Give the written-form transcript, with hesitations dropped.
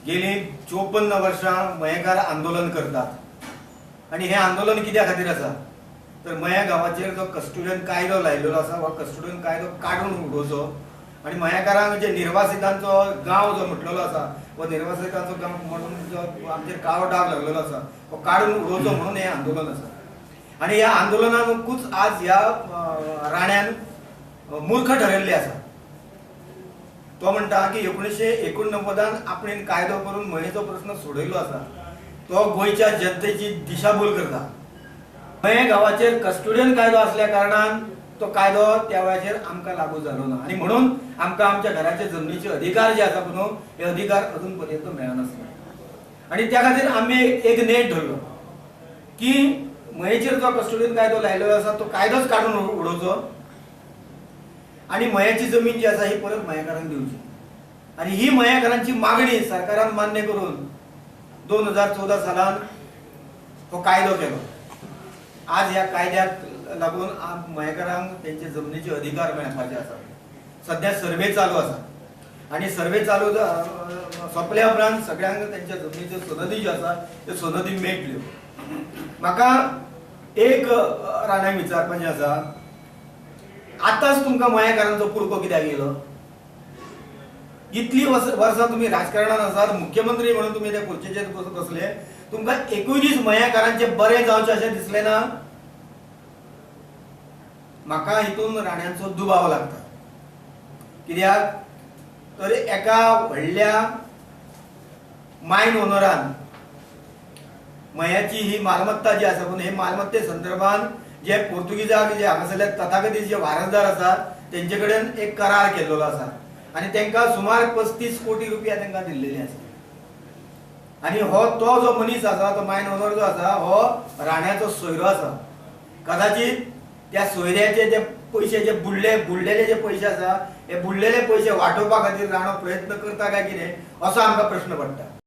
गेली 54 वर्षां मयेकार आंदोलन करतात आणि हे आंदोलन कित्या खातीर आसा तर मया गांवाचेर जो कस्टोडियन कायदो लायलेलो आसा हो कस्टोडियन कायदो काडून उडोवचो आणि मयेकारांक जे निर्वासितांचो गांव जो म्हटलेलो आसा व निर्वासितांचो गांव म्हणून जो आमचेर काळो डाग लागलेलो आसा हो काडून उडोवचो म्हणून हे आंदोलन आसा आणि ह्या आंदोलनानूच आज ह्या राण्यान मूर्ख ठरयल्ले आसा। तो म्हणटा की 1989 आपण कायदो करून मयेचो प्रश्न सोडयलो आसा तो गोयच्या जनतेची दिशाभूल करता। मये गांवाचेर कस्टोडियन कायदो असल्या कारणान तो कायदो त्या वेळाचेर आमकां लागू जालो ना आणि म्हणून आमकां आमच्या घराचे जमनीचे अधिकार जे आसा पळय हे अधिकार अजून पर्यंत मेळनासले आणि त्या खातीर आमी एक नेट धरलो की मयेचेर जो कस्टोडियन कायदो लायलेलो आसा तो कायदोच काडून उडोवचो आणि मयाची जमीन जी आसा ही परत मयेकारांक दिवची आणि ही मयेकारांची मागणी सरकारान मान्य करून 2014 सालान हो कायदो केलो। आज ह्या कायद्याक लागून मयेकारांक त्यांचे जमनीचे अधिकार मेळपाचे आसा। सध्या सर्वे चालू आसा आणि सर्वे चालू सोंपल्या उपरांत सगळ्यांक त्यांच्या जमनीच्यो सनदी ज्यो आसा त्यो सनदी मेळटल्यो। म्हाका एक राणाक विचारपाचें आसा आताच तुमकां मयेकारांचो कुडको कित्याक येयलो? इतली वर्सां तुम्ही राजकारणात आसात मुख्यमंत्री म्हणून तुम्ही त्या खुर्चेचेर बसले तुमकां एकूय दीस मयेकारांचे बरें जावचें अशें दिसलें ना? म्हाका हितून राण्यांचो दुबाव लागता कित्याक तर एका व्हडल्या मायन ओनरान मयाची ही मालमत्ता जी आसा पूण हे मालमत्ते संदर्भान जे पोर्तुगीजाक जे हांगासरले तथाकथीत जे वारसदार आसात तेंचे कडेन एक करार केल्लो आसा आणि तांकां सुमार 35 कोटी रुपया तांकां दिल्लेले आसा आणि हो तो जो मनीस आसा तो मायन ओनर जो आसा हो राण्याचो सोयरो आसा। कदाचित त्या सोयऱ्याचे जे पैसे जे बुडलेले जे पैसे आसा हे बुडलेले पैसे वाटोवपा खातीर राणो प्रयत्न करता काय कितें असो आमकां प्रश्न पडटा।